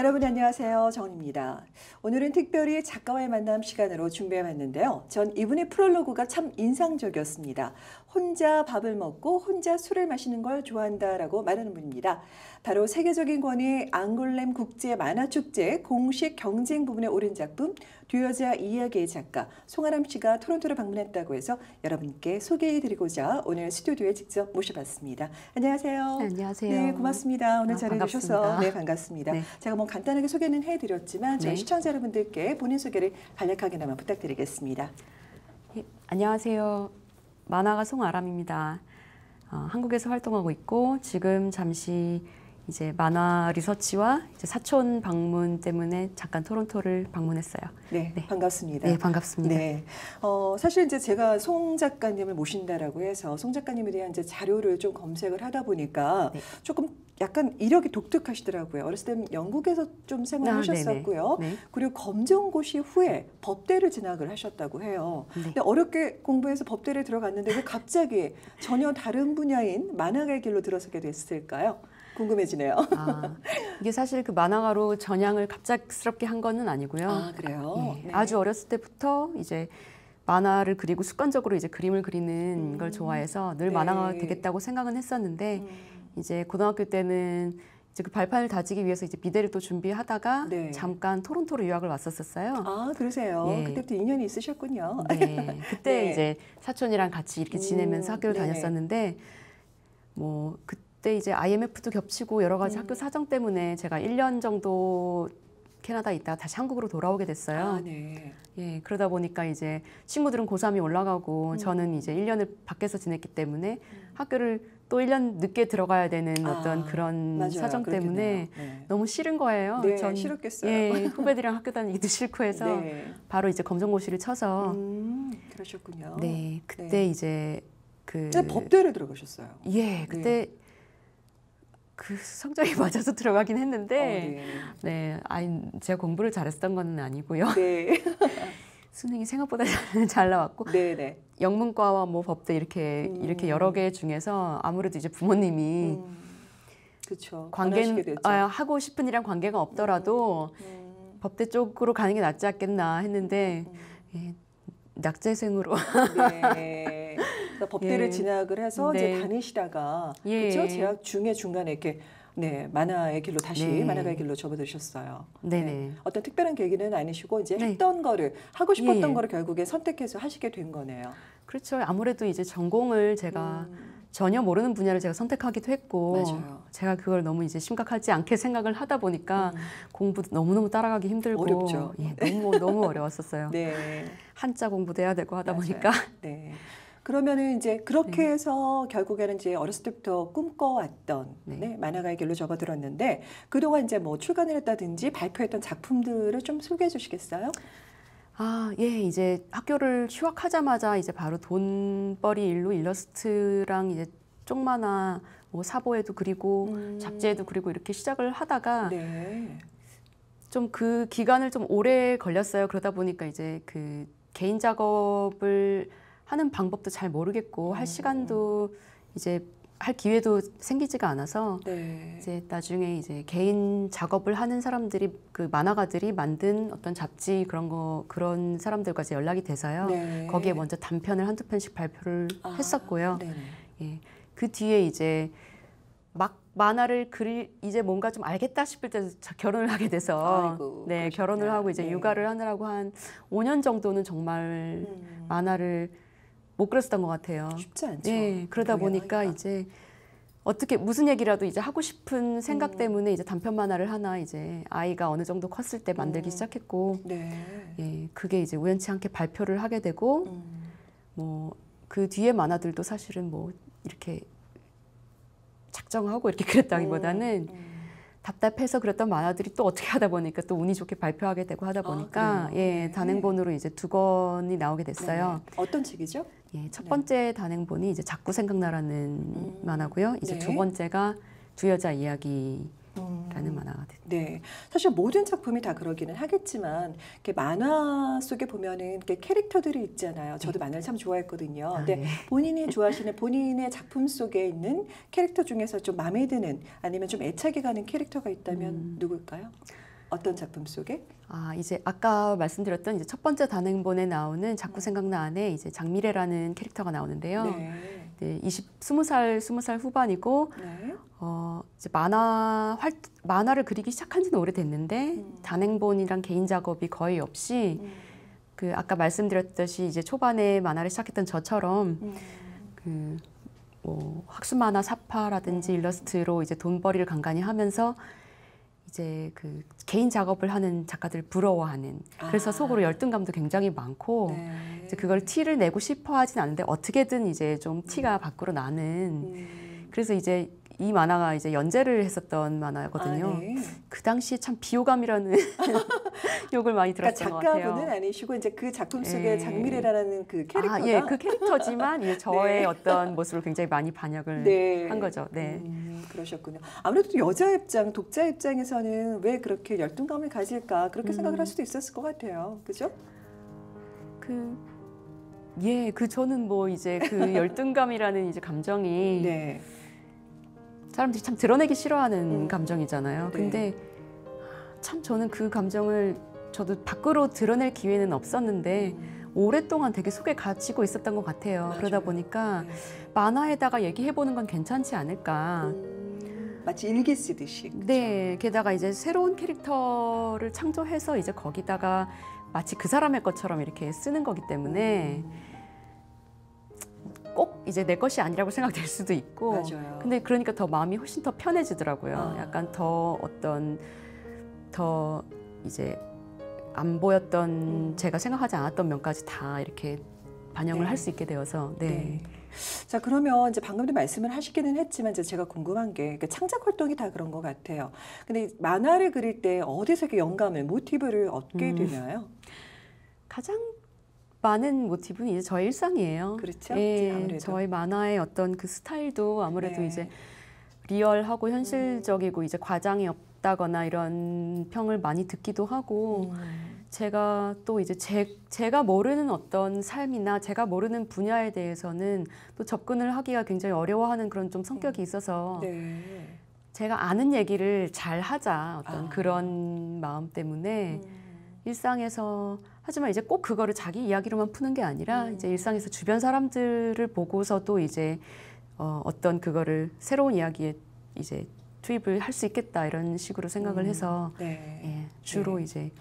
여러분 안녕하세요. 정은입니다. 오늘은 특별히 작가와의 만남 시간으로 준비해봤는데요. 전 이분의 프롤로그가 참 인상적이었습니다. 혼자 밥을 먹고 혼자 술을 마시는 걸 좋아한다라고 말하는 분입니다. 바로 세계적인 권위 앙골렘 국제 만화축제 공식 경쟁 부분에 오른 작품 듀여자 이야기의 작가 송아람 씨가 토론토를 방문했다고 해서 여러분께 소개해드리고자 오늘 스튜디오에 직접 모셔봤습니다. 안녕하세요. 네, 안녕하세요. 네, 고맙습니다. 오늘 자리해주셔서 네, 반갑습니다. 네. 제가 뭐 간단하게 소개는 해드렸지만 저희 네. 시청자 여러분들께 본인 소개를 간략하게나마 부탁드리겠습니다. 예, 안녕하세요. 만화가 송아람입니다. 한국에서 활동하고 있고 지금 잠시 이제 만화 리서치와 이제 사촌 방문 때문에 잠깐 토론토를 방문했어요. 네, 네. 반갑습니다. 네, 반갑습니다. 네, 사실 이제 제가 송 작가님을 모신다라고 해서 송 작가님에 대한 이제 자료를 좀 검색을 하다 보니까 네. 조금 약간 이력이 독특하시더라고요. 어렸을 때 영국에서 좀 생활하셨었고요. 네. 그리고 검정고시 후에 법대를 진학을 하셨다고 해요. 네. 근데 어렵게 공부해서 법대를 들어갔는데 왜 갑자기 전혀 다른 분야인 만화가의 길로 들어서게 됐을까요? 궁금해지네요. 이게 사실 그 만화가로 전향을 갑작스럽게 한 거는 아니고요. 아, 그래요? 예, 네. 아주 어렸을 때부터 이제 만화를 그리고 습관적으로 이제 그림을 그리는 걸 좋아해서 늘 네. 만화가가 되겠다고 생각은 했었는데 이제 고등학교 때는 이제 그 발판을 다지기 위해서 이제 미대를 또 준비하다가 네. 잠깐 토론토로 유학을 왔었어요. 아, 그러세요? 예. 그때부터 인연이 있으셨군요. 네, 그때 네. 이제 사촌이랑 같이 이렇게 지내면서 학교를 네네. 다녔었는데 뭐 그때 이제 IMF도 겹치고 여러 가지 학교 사정 때문에 제가 1년 정도 캐나다에 있다가 다시 한국으로 돌아오게 됐어요. 아, 네. 예, 그러다 보니까 이제 친구들은 고3이 올라가고 저는 이제 1년을 밖에서 지냈기 때문에 학교를 또 1년 늦게 들어가야 되는 어떤 그런 맞아요. 사정 때문에 그렇겠네요. 네. 너무 싫은 거예요. 네, 전, 싫었겠어요. 예, 후배들이랑 학교 다니기도 싫고 해서 네. 바로 이제 검정고시를 쳐서 그러셨군요. 네, 그때 네. 이제 그 근데 법대를 들어가셨어요. 예, 그때 그 성적이 맞아서 들어가긴 했는데 네, 아니 제가 공부를 잘했던 건 아니고요. 네. 수능이 생각보다 잘 나왔고 네, 네. 영문과와 뭐 법대 이렇게 여러 개 중에서 아무래도 이제 부모님이 그렇죠. 관계 하고 싶은 일이랑 관계가 없더라도 법대 쪽으로 가는 게 낫지 않겠나 했는데 예, 낙제생으로 네. 법대를 예. 진학을 해서 네. 이제 다니시다가 예. 그렇죠? 재학 중간에 이렇게 만화의 길로 다시 네. 만화가의 길로 접어드셨어요. 네네. 어떤 특별한 계기는 아니시고 이제 네. 했던 거를 하고 싶었던 예. 거를 결국에 선택해서 하시게 된 거네요. 그렇죠. 아무래도 이제 전공을 제가 전혀 모르는 분야를 제가 선택하기도 했고 맞아요. 제가 그걸 너무 이제 심각하지 않게 생각을 하다 보니까 공부도 너무너무 따라가기 힘들고 어렵죠. 예, 너무 어려웠었어요. 네. 한자 공부도 해야 되고 하다 맞아요. 보니까 네. 그러면은 이제 그렇게 해서 결국에는 이제 어렸을 때부터 꿈꿔왔던 만화가의 길로 접어들었는데 그동안 이제 뭐 출간을 했다든지 발표했던 작품들을 좀 소개해 주시겠어요? 예, 이제 학교를 휴학하자마자 이제 바로 돈벌이 일로 일러스트랑 이제 쪽만화 뭐 사보에도 그리고 잡지에도 그리고 이렇게 시작을 하다가 좀 그 기간을 좀 오래 걸렸어요. 그러다 보니까 이제 그 개인 작업을 하는 방법도 잘 모르겠고 할 시간도 이제 할 기회도 생기지가 않아서 이제 나중에 이제 개인 작업을 하는 사람들이 그 만화가들이 만든 어떤 잡지 그런 사람들과 이제 연락이 돼서요. 거기에 먼저 단편을 한두 편씩 발표를 했었고요. 예. 그 뒤에 이제 막 만화를 이제 뭔가 좀 알겠다 싶을 때 결혼을 하게 돼서 그러셨구나. 결혼을 하고 이제 육아를 하느라고 한 5년 정도는 정말 만화를 못 그렸었던 것 같아요. 쉽지 않죠. 예, 그러다 보니까 이제 어떻게 무슨 얘기라도 이제 하고 싶은 생각 때문에 이제 단편 만화를 하나 이제 아이가 어느 정도 컸을 때 만들기 시작했고, 예, 그게 이제 우연치 않게 발표를 하게 되고, 뭐 그 뒤에 만화들도 사실은 뭐 이렇게 작정하고 이렇게 그랬다기보다는 답답해서 그랬던 만화들이 또 어떻게 하다 보니까 또 운이 좋게 발표하게 되고 하다 보니까 예, 단행본으로 이제 2권이 나오게 됐어요. 어떤 책이죠? 예, 첫 번째 단행본이 이제 자꾸 생각나라는 만화고요. 이제 두 번째가 듀여자 이야기라는 만화가 됐죠. 네, 사실 모든 작품이 다 그러기는 하겠지만 이렇게 만화 속에 보면은 이렇게 캐릭터들이 있잖아요. 저도 만화를 참 좋아했거든요. 근데 본인이 좋아하시는 본인의 작품 속에 있는 캐릭터 중에서 좀 마음에 드는 아니면 좀 애착이 가는 캐릭터가 있다면 누굴까요? 어떤 작품 속에? 이제 아까 말씀드렸던 이제 첫 번째 단행본에 나오는 자꾸 생각나 안에 이제 장미래라는 캐릭터가 나오는데요. 네. 네, 20살 후반이고 네. 이제 만화를 그리기 시작한 지는 오래됐는데 단행본이랑 개인 작업이 거의 없이 그 아까 말씀드렸듯이 이제 초반에 만화를 시작했던 저처럼 그 뭐 학습 만화 사파라든지 일러스트로 이제 돈벌이를 간간히 하면서 이제 그 개인 작업을 하는 작가들 부러워하는 그래서 속으로 열등감도 굉장히 많고 네. 이제 그걸 티를 내고 싶어 하진 않는데 어떻게든 이제 좀 티가 밖으로 나는 그래서 이제 이 만화가 이제 연재를 했었던 만화거든요. 네. 그 당시에 참 비호감이라는 욕을 많이 그러니까 들었던 것 같아요. 작가분은 아니시고 이제 그 작품 속에 네. 장미래라는 그 캐릭터가 예, 그 캐릭터지만 이제 저의 네. 어떤 모습을 굉장히 많이 반영을 네. 한 거죠. 네. 그러셨군요. 아무래도 여자 입장, 독자 입장에서는 왜 그렇게 열등감을 가질까 그렇게 생각을 할 수도 있었을 것 같아요. 그죠? 저는 뭐 이제 그 열등감이라는 이제 감정이 네. 사람들이 참 드러내기 싫어하는 감정이잖아요. 네. 근데 참 저는 그 감정을 저도 밖으로 드러낼 기회는 없었는데 오랫동안 되게 속에 갇히고 있었던 것 같아요. 맞아요. 그러다 보니까 네. 만화에다가 얘기해보는 건 괜찮지 않을까. 마치 일기 쓰듯이. 그죠? 네, 게다가 이제 새로운 캐릭터를 창조해서 이제 거기다가 마치 그 사람의 것처럼 이렇게 쓰는 거기 때문에 꼭 이제 내 것이 아니라고 생각될 수도 있고. 맞아요. 근데 그러니까 더 마음이 훨씬 더 편해지더라고요. 약간 더 이제 안 보였던 제가 생각하지 않았던 면까지 다 이렇게 반영을 네. 할 수 있게 되어서 네. 자, 그러면 이제 방금도 말씀을 하시기는 했지만 이제 제가 궁금한 게 그 창작 활동이 다 그런 것 같아요. 근데 만화를 그릴 때 어디서 이렇게 영감을, 모티브를 얻게 되나요? 가장 많은 모티브는 이제 저의 일상이에요. 그렇죠? 예, 아무래도. 저희 만화의 어떤 그 스타일도 아무래도 네. 이제 리얼하고 현실적이고 이제 과장이 없다거나 이런 평을 많이 듣기도 하고 제가 또 이제 제가 모르는 어떤 삶이나 제가 모르는 분야에 대해서는 또 접근을 하기가 굉장히 어려워하는 그런 좀 성격이 있어서 네. 제가 아는 얘기를 잘 하자 어떤 그런 마음 때문에 일상에서 하지만 이제 꼭 그거를 자기 이야기로만 푸는 게 아니라 이제 일상에서 주변 사람들을 보고서도 이제 어떤 그거를 새로운 이야기에 이제 투입을 할 수 있겠다 이런 식으로 생각을 해서 네. 예, 주로 네. 이제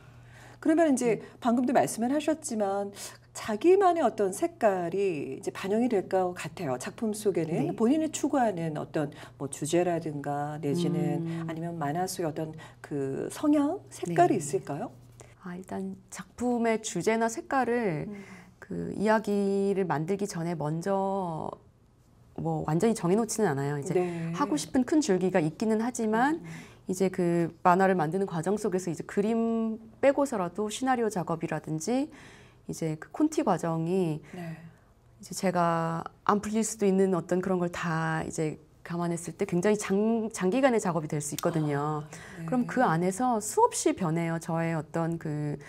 그러면 이제 방금도 말씀을 하셨지만 자기만의 어떤 색깔이 이제 반영이 될 것 같아요. 작품 속에는 네. 본인이 추구하는 어떤 뭐 주제라든가 내지는 아니면 만화 속의 어떤 그 성향, 색깔이 네. 있을까요? 일단 작품의 주제나 색깔을 그 이야기를 만들기 전에 먼저 뭐 완전히 정해놓지는 않아요. 이제 네. 하고 싶은 큰 줄기가 있기는 하지만 이제 그 만화를 만드는 과정 속에서 이제 그림 빼고서라도 시나리오 작업이라든지 이제 그 콘티 과정이 네. 이제 제가 안 풀릴 수도 있는 어떤 그런 걸 다 이제 감안했을 때 굉장히 장기간의 작업이 될 수 있거든요. 네. 그럼 그 안에서 수없이 변해요. 저의 어떤 그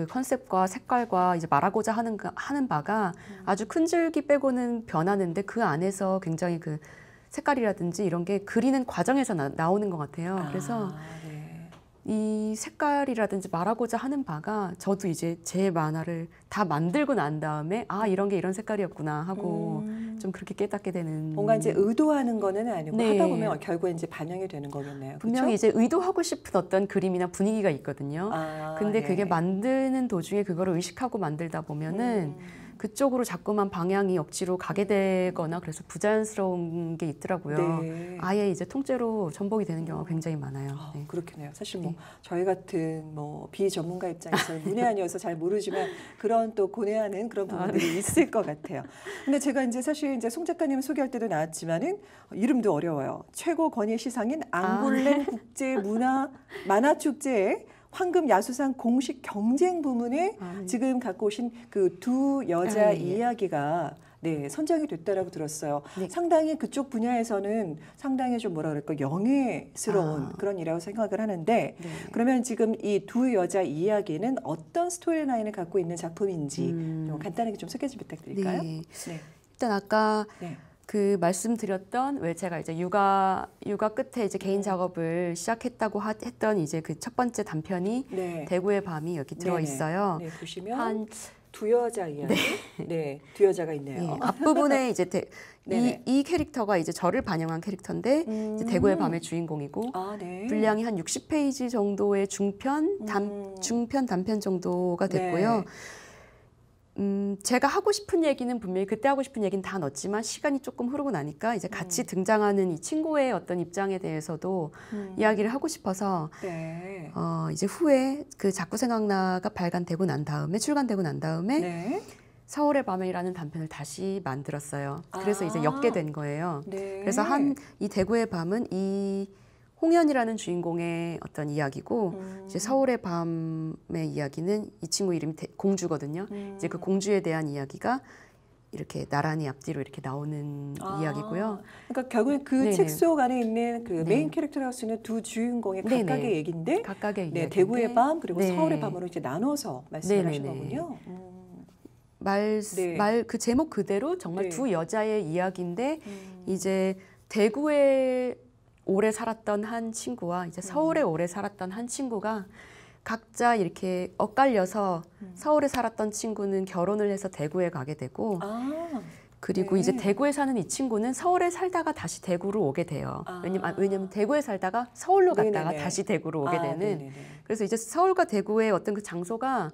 컨셉과 색깔과 이제 말하고자 하는 바가 아주 큰 줄기 빼고는 변하는데 그 안에서 굉장히 그 색깔이라든지 이런 게 그리는 과정에서 나오는 것 같아요. 그래서 네. 이 색깔이라든지 말하고자 하는 바가 저도 이제 제 만화를 다 만들고 난 다음에 이런 게 이런 색깔이었구나 하고 좀 그렇게 깨닫게 되는 뭔가 이제 의도하는 거는 아니고 네. 하다 보면 결국에 이제 반영이 되는 거겠네요. 분명히 이제 의도하고 싶은 어떤 그림이나 분위기가 있거든요. 근데 네. 그게 만드는 도중에 그거를 의식하고 만들다 보면은 그쪽으로 자꾸만 방향이 억지로 가게 되거나 그래서 부자연스러운 게 있더라고요. 네. 아예 이제 통째로 전복이 되는 경우가 굉장히 많아요. 네. 그렇겠네요. 사실 뭐 저희 같은 뭐 비전문가 입장에서 문외한이어서 잘 모르지만 그런 또 고뇌하는 그런 부분들이 있을 것 같아요. 근데 제가 이제 사실 이제 송 작가님 소개할 때도 나왔지만은 이름도 어려워요. 최고 권위 시상인 앙골렘 국제 문화 만화 축제에 황금 야수상 공식 경쟁 부문에 네. 지금 갖고 오신 그 두 여자 예. 이야기가 네, 선정이 됐다라고 들었어요. 네. 상당히 그쪽 분야에서는 상당히 좀 뭐라 그럴까 영예스러운 그런 일이라고 생각을 하는데 네. 그러면 지금 이 두 여자 이야기는 어떤 스토리라인을 갖고 있는 작품인지 좀 간단하게 좀 소개 좀 부탁드릴까요? 네. 네. 일단 아까 네. 그 말씀드렸던 왜 제가 이제 육아 끝에 이제 개인 작업을 시작했다고 했던 이제 그 첫 번째 단편이 네. 대구의 밤이 여기 들어 있어요. 네, 보시면 한 두 여자 이야기. 네, 두 여자가 있네요. 예, 앞부분에 이제 네네. 이 캐릭터가 이제 저를 반영한 캐릭터인데 이제 대구의 밤의 주인공이고 아, 네. 분량이 한 60페이지 정도의 중편, 중편 단편 정도가 됐고요. 제가 하고 싶은 얘기는 분명히 그때 하고 싶은 얘기는 다 넣었지만 시간이 조금 흐르고 나니까 이제 같이 등장하는 이 친구의 어떤 입장에 대해서도 이야기를 하고 싶어서 네. 이제 후에 그 자꾸 생각나가 발간되고 난 다음에 출간되고 난 다음에 네. 서울의 밤이라는 단편을 다시 만들었어요. 그래서 이제 엮게 된 거예요. 네. 그래서 이 대구의 밤은 이 홍연이라는 주인공의 어떤 이야기고 이제 서울의 밤의 이야기는 이 친구 이름이 공주거든요. 이제 그 공주에 대한 이야기가 이렇게 나란히 앞뒤로 이렇게 나오는 이야기고요. 그러니까 결국엔 그 책 속 안에 있는 그 메인 캐릭터라고 할 수 있는 두 주인공의 각각의 얘기인데, 각각의 네, 이야기인데 대구의 밤 그리고 서울의 밤으로 이제 나눠서 말씀을 하신 거군요. 그 제목 그대로 정말 네. 두 여자의 이야기인데 이제 대구에 오래 살았던 한 친구와 이제 서울에 오래 살았던 한 친구가 각자 이렇게 엇갈려서 서울에 살았던 친구는 결혼을 해서 대구에 가게 되고 그리고 네. 이제 대구에 사는 이 친구는 서울에 살다가 다시 대구로 오게 돼요. 왜냐면 대구에 살다가 서울로 갔다가 네네네. 다시 대구로 오게 되는. 네네네. 그래서 이제 서울과 대구의 어떤 그 장소가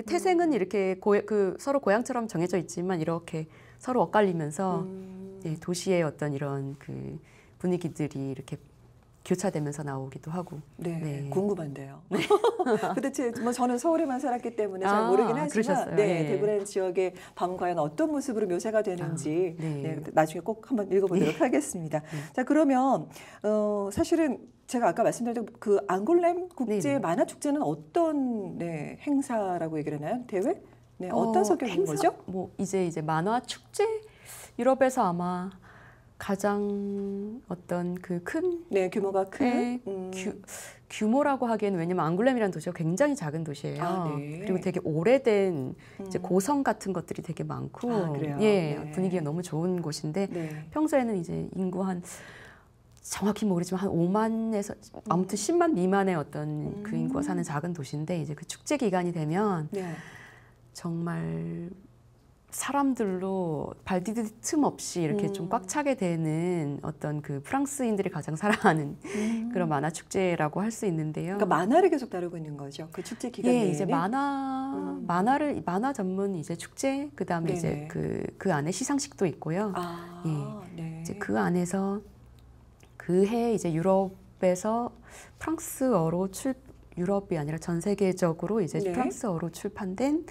태생은 이렇게 서로 고향처럼 정해져 있지만 이렇게 서로 엇갈리면서 도시의 어떤 이런 그 분위기들이 이렇게 교차되면서 나오기도 하고. 네, 네. 궁금한데요. 도대체 뭐 저는 서울에만 살았기 때문에 잘 모르긴 하지만, 그러셨어요. 네, 네. 대구라는 지역의 밤 과연 어떤 모습으로 묘사가 되는지 네. 나중에 꼭 한번 읽어보도록 하겠습니다. 자, 그러면 사실은 제가 아까 말씀드렸던 그 앙골렘 국제 네네. 만화 축제는 어떤 행사라고 얘기를 하나요? 대회? 네, 어떤 성격인 거죠? 뭐 이제 만화 축제 유럽에서 아마 가장 어떤 그 큰 네, 규모가 큰 규모라고 하기에는 왜냐면 앙굴렘이라는 도시가 굉장히 작은 도시예요. 네. 그리고 되게 오래된 이제 고성 같은 것들이 되게 많고 그래요? 예, 네. 분위기가 너무 좋은 곳인데 네. 평소에는 이제 인구 한 정확히 모르지만 한 5만에서 아무튼 10만 미만의 어떤 그 인구가 사는 작은 도시인데 이제 그 축제 기간이 되면 네. 정말 사람들로 발 디딜 틈 없이 이렇게 좀 꽉 차게 되는 어떤 그 프랑스인들이 가장 사랑하는 그런 만화 축제라고 할 수 있는데요. 그러니까 만화를 계속 다루고 있는 거죠. 그 축제 기간 내에. 예, 이제 만화 전문 이제 축제 그다음에 네네. 이제 그 안에 시상식도 있고요. 네. 이제 그 안에서 그 해 이제 유럽에서 프랑스어로 유럽이 아니라 전 세계적으로 이제 네. 프랑스어로 출판된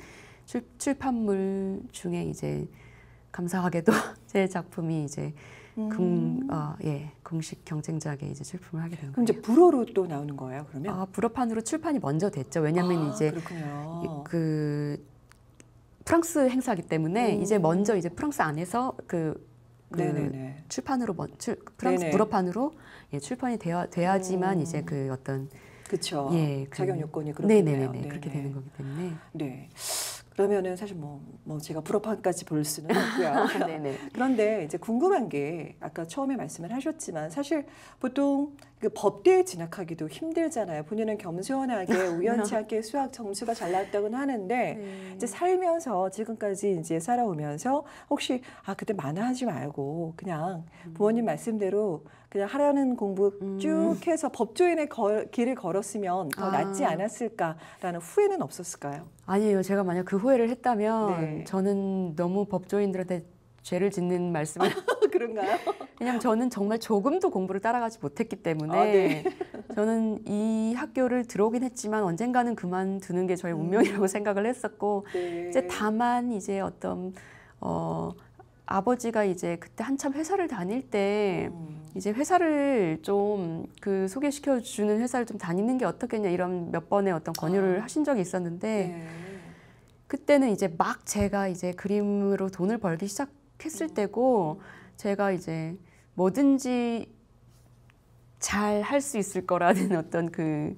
출판물 중에 이제 감사하게도 제 작품이 이제 공식 경쟁작에 이제 출품을 하게 된 그럼 거예요. 이제 불어로 또 나오는 거예요, 그러면? 불어판으로 출판이 먼저 됐죠. 왜냐하면 이제 그렇군요. 그 프랑스 행사기 때문에 이제 먼저 이제 프랑스 안에서 네네네. 출판으로 프랑스 네네. 불어판으로 출판이 돼야지만 이제 그 어떤 그렇죠. 예, 자격 요건이 그렇겠네요. 네네네 그렇게 되는 거기 때문에 네. 그러면은 사실 뭐 제가 불어판까지 볼 수는 없고요. 네네. 그런데 이제 궁금한 게 아까 처음에 말씀을 하셨지만 사실 보통 그 법대에 진학하기도 힘들잖아요. 본인은 겸손하게 우연치 않게 수학 점수가 잘 나왔다고는 하는데 네. 이제 살면서 지금까지 이제 살아오면서 혹시 그때 만화하지 말고 그냥 부모님 말씀대로 그냥 하라는 공부 쭉 해서 법조인의 길을 걸었으면 더 낫지 않았을까라는 후회는 없었을까요? 아니에요. 제가 만약 그 후회를 했다면 네. 저는 너무 법조인들한테 죄를 짓는 말씀을 그런가요? 왜냐하면 저는 정말 조금도 공부를 따라가지 못했기 때문에 네. 저는 이 학교를 들어오긴 했지만 언젠가는 그만두는 게 저의 운명이라고 생각을 했었고 네. 이제 다만 이제 어떤 아버지가 이제 그때 한참 회사를 다닐 때 이제 회사를 좀 그 소개시켜 주는 회사를 좀 다니는 게 어떻겠냐 이런 몇 번의 어떤 권유를 하신 적이 있었는데 네. 그때는 이제 막 제가 이제 그림으로 돈을 벌기 시작했을 때고 제가 이제 뭐든지 잘 할 수 있을 거라는 어떤 그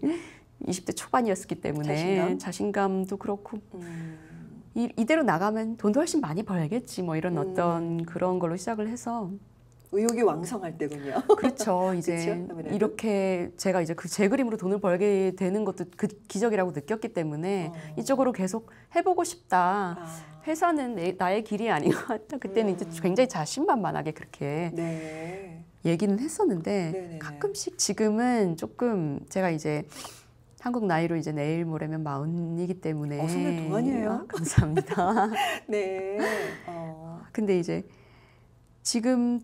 20대 초반이었기 때문에 자신감도 그렇고 이대로 나가면 돈도 훨씬 많이 벌겠지 뭐 이런 어떤 그런 걸로 시작을 해서 의욕이 왕성할 때군요. 그렇죠. 이제 그쵸? 아무래도. 이렇게 제가 이제 그 제 그림으로 돈을 벌게 되는 것도 그 기적이라고 느꼈기 때문에 이쪽으로 계속 해보고 싶다. 아, 회사는 나의 길이 아닌 것 같다. 그때는 이제 굉장히 자신만만하게 그렇게 네. 얘기는 했었는데 네네네. 가끔씩 지금은 조금 제가 이제 한국 나이로 이제 내일 모레면 40이기 때문에 선배 동안이에요. 아, 감사합니다. 네. 근데 이제 지금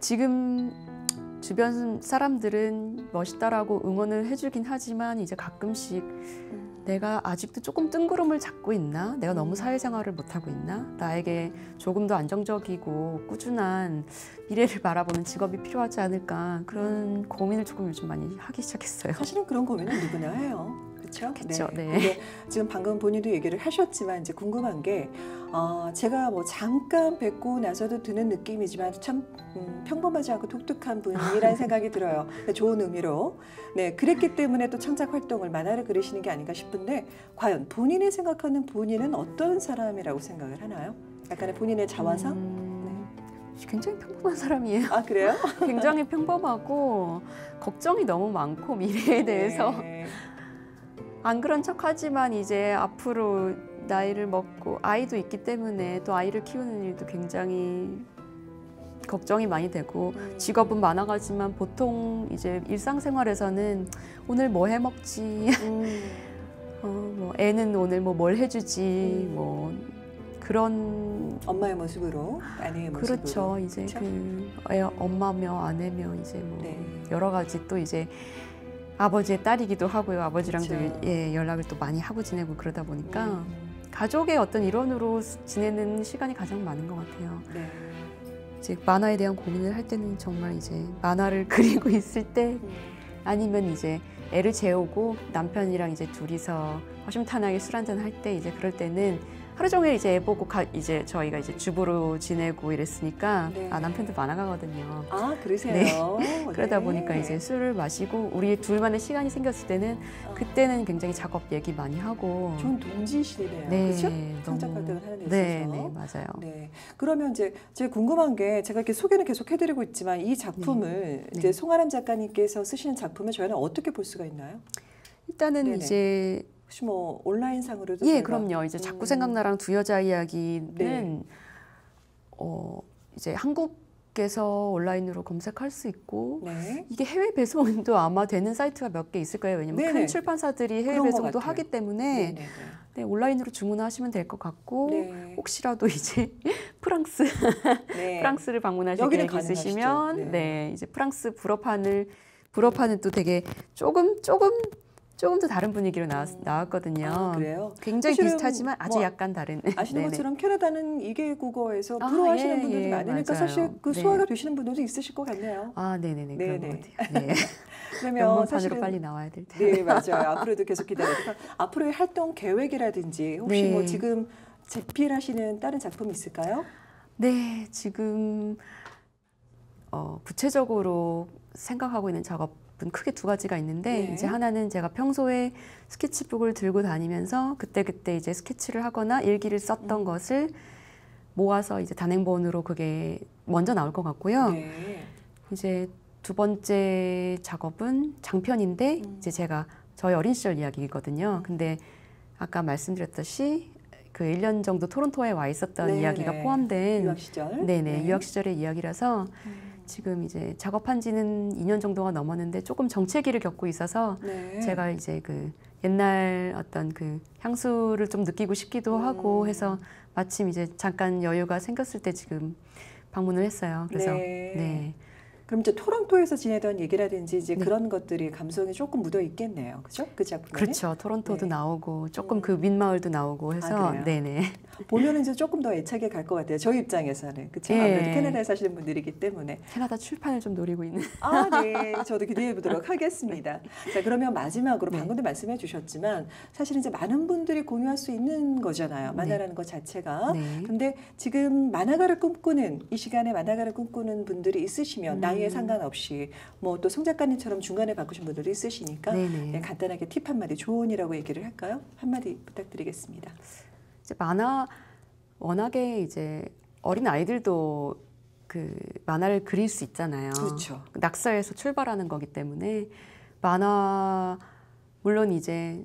주변 사람들은 멋있다라고 응원을 해주긴 하지만 이제 가끔씩 내가 아직도 조금 뜬구름을 잡고 있나? 내가 너무 사회생활을 못하고 있나? 나에게 조금 더 안정적이고 꾸준한 미래를 바라보는 직업이 필요하지 않을까? 그런 고민을 조금 요즘 많이 하기 시작했어요. 사실은 그런 고민은 누구나 해요. 그렇죠? 그쵸, 네. 근데 지금 방금 본인도 얘기를 하셨지만 이제 궁금한 게 제가 뭐 잠깐 뵙고 나서도 드는 느낌이지만 참 평범하지 않고 독특한 분이라는 생각이 들어요. 좋은 의미로. 네, 그랬기 때문에 또 창작 활동을 만화를 그리시는 게 아닌가 싶은데 과연 본인이 생각하는 본인은 어떤 사람이라고 생각을 하나요? 약간의 본인의 자화상? 굉장히 평범한 사람이에요. 아, 그래요? 굉장히 평범하고 걱정이 너무 많고 미래에 대해서 네. 안 그런 척하지만 이제 앞으로 나이를 먹고 아이도 있기 때문에 또 아이를 키우는 일도 굉장히 걱정이 많이 되고 직업은 많아가지만 보통 이제 일상생활에서는 오늘 뭐 해 먹지 뭐 애는 오늘 뭘 해주지 뭐 그런 엄마의 모습으로 아내의 모습으로 그렇죠. 이제 그쵸? 엄마며 아내며 이제 뭐 네. 여러 가지 또 이제 아버지의 딸이기도 하고요. 아버지랑도 그쵸. 연락을 또 많이 하고 지내고 그러다 보니까 가족의 어떤 일원으로 지내는 시간이 가장 많은 것 같아요. 네. 이제 만화에 대한 고민을 할 때는 정말 이제 만화를 그리고 있을 때 아니면 이제 애를 재우고 남편이랑 이제 둘이서 허심탄회하게 술 한잔 할 때 이제 그럴 때는 하루 종일 이제 애 보고 이제 저희가 이제 주부로 지내고 이랬으니까 네. 남편도 만화가거든요. 아, 그러세요? 네. 그러다 네. 보니까 이제 술을 마시고 우리 둘만의 시간이 생겼을 때는 그때는 굉장히 작업 얘기 많이 하고 좋은 동지시네요. 네, 그렇죠? 너무- 창작 활동을 하는 데 있어서. 네, 네, 맞아요. 네. 그러면 이제 제가 궁금한 게 제가 이렇게 소개는 계속 해드리고 있지만 이 작품을 이제 네. 송아람 작가님께서 쓰시는 작품을 저희는 어떻게 볼 수가 있나요? 일단은 네네. 이제 혹시 뭐 온라인상으로도 예, 저희가 그럼요. 이제 자꾸 생각나랑 두 여자 이야기는 네. 이제 한국에서 온라인으로 검색할 수 있고 네. 이게 해외 배송도 아마 되는 사이트가 몇 개 있을 거예요. 왜냐면 네네. 큰 출판사들이 해외 그런 것 배송도 같아요. 하기 때문에 네네네. 네, 온라인으로 주문하시면 될 것 같고 네. 혹시라도 이제 프랑스 네. 프랑스를 방문하실 여기는 계획 가능하시죠. 있으시면 네. 네, 이제 프랑스 불어판은 또 되게 조금 더 다른 분위기로 나왔거든요. 아, 그래요? 굉장히 사실은 비슷하지만 아주 뭐 약간 다른. 아시는 네네. 것처럼 캐나다는 이개 국어에서 아, 불어하시는 예, 분들이 예, 많으니까 맞아요. 사실 그 네. 소화가 되시는 분들도 있으실 것 같네요. 아, 네네네. 그런 것 네네. 같아요. 네. 그러면 영문판으로 사실은 빨리 나와야 될 텐데. 네, 맞아요. 앞으로도 계속 기다리니까 앞으로의 활동 계획이라든지 혹시 네. 뭐 지금 제필하시는 다른 작품이 있을까요? 네, 지금 구체적으로 생각하고 있는 작업은 크게 두 가지가 있는데 네. 이제 하나는 제가 평소에 스케치북을 들고 다니면서 그때 이제 스케치를 하거나 일기를 썼던 것을 모아서 이제 단행본으로 그게 먼저 나올 것 같고요. 네. 이제 두 번째 작업은 장편인데 이제 제가 저희 어린 시절 이야기거든요. 근데 아까 말씀드렸듯이 그 1년 정도 토론토에 와 있었던 네네. 이야기가 포함된 유학 시절. 네네 네. 유학 시절의 이야기라서 지금 이제 작업한 지는 2년 정도가 넘었는데 조금 정체기를 겪고 있어서 네. 제가 이제 그 옛날 어떤 그 향수를 좀 느끼고 싶기도 하고 해서 마침 이제 잠깐 여유가 생겼을 때 지금 방문을 했어요. 그래서 네. 네. 그럼 이제 토론토에서 지내던 얘기라든지 이제 네. 그런 것들이 감성이 조금 묻어 있겠네요. 그죠? 그 작품에. 그렇죠. 토론토도 네. 나오고 조금 그 윗마을도 나오고 해서 그래요? 네네. 보면은 이제 조금 더 애착이 갈 것 같아요. 저희 입장에서는. 그렇죠? 예. 아무래도 캐나다에 사시는 분들이기 때문에. 캐나다 출판을 좀 노리고 있는. 아, 네. 저도 기대해 보도록 하겠습니다. 자, 그러면 마지막으로 네. 방금도 말씀해 주셨지만 사실은 이제 많은 분들이 공유할 수 있는 거잖아요. 네. 만화라는 것 자체가. 네. 근데 지금 만화가를 꿈꾸는 이 시간에 만화가를 꿈꾸는 분들이 있으시면 나이에 상관없이 뭐 또 송 작가님처럼 중간에 바꾸신 분들이 있으시니까 네네. 네, 간단하게 팁 한마디 조언이라고 얘기를 할까요? 한마디 부탁드리겠습니다. 이제 만화 워낙에 이제 어린 아이들도 그 만화를 그릴 수 있잖아요. 그렇죠. 낙서에서 출발하는 거기 때문에 만화 물론 이제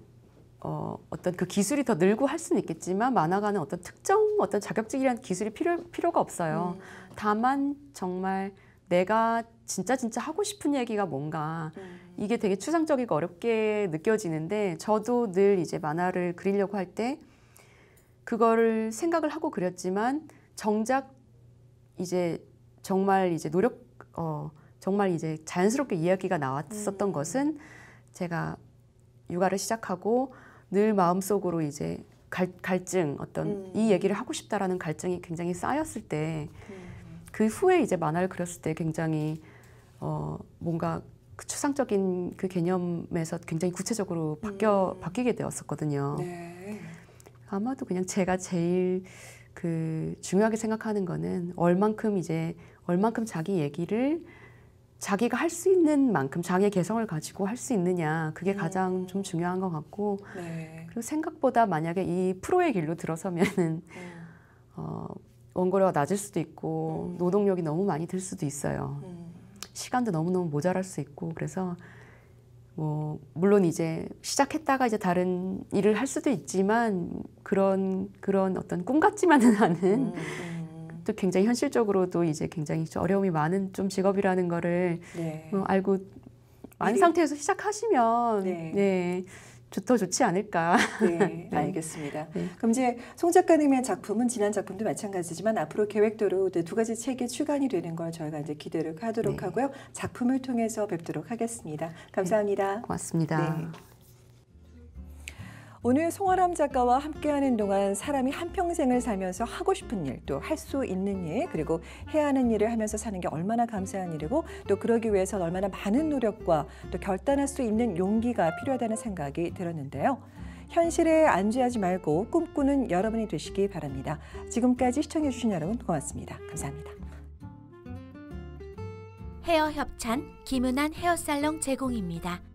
어떤 그 기술이 더 늘고 할 수는 있겠지만 만화가는 어떤 특정 어떤 자격증이라는 기술이 필요가 없어요. 다만 정말 내가 진짜 하고 싶은 얘기가 뭔가 이게 되게 추상적이고 어렵게 느껴지는데 저도 늘 이제 만화를 그리려고 할 때 그거를 생각을 하고 그렸지만 정작 이제 정말 이제 정말 이제 자연스럽게 이야기가 나왔었던 것은 제가 육아를 시작하고 늘 마음속으로 이제 갈증 어떤 이 얘기를 하고 싶다라는 갈증이 굉장히 쌓였을 때 그 후에 이제 만화를 그렸을 때 굉장히 뭔가 그 추상적인 그 개념에서 굉장히 구체적으로 바뀌게 되었었거든요. 네. 아마도 그냥 제가 제일 그 중요하게 생각하는 거는 얼만큼 자기 얘기를 자기가 할 수 있는 만큼 자기의 개성을 가지고 할 수 있느냐 그게 가장 좀 중요한 것 같고 네. 그리고 생각보다 만약에 이 프로의 길로 들어서면은 원고료가 낮을 수도 있고 노동력이 너무 많이 들 수도 있어요. 시간도 너무너무 모자랄 수 있고 그래서 뭐 물론 이제 시작했다가 이제 다른 일을 할 수도 있지만 그런 어떤 꿈 같지만은 않은 또 굉장히 현실적으로도 이제 굉장히 어려움이 많은 좀 직업이라는 거를 네. 알고 아는 상태에서 시작하시면 네. 더 좋지 않을까. 네, 네. 알겠습니다. 네. 그럼 이제 송 작가님의 작품은 지난 작품도 마찬가지지만 앞으로 계획대로 두 가지 책이 출간이 되는 걸 저희가 이제 기대를 하도록 네. 하고요. 작품을 통해서 뵙도록 하겠습니다. 감사합니다. 고맙습니다. 네. 오늘 송아람 작가와 함께하는 동안 사람이 한평생을 살면서 하고 싶은 일, 또 할 수 있는 일, 그리고 해야 하는 일을 하면서 사는 게 얼마나 감사한 일이고 또 그러기 위해서 얼마나 많은 노력과 또 결단할 수 있는 용기가 필요하다는 생각이 들었는데요. 현실에 안주하지 말고 꿈꾸는 여러분이 되시기 바랍니다. 지금까지 시청해 주신 여러분 고맙습니다. 감사합니다. 헤어 협찬 김은한 헤어살롱 제공입니다.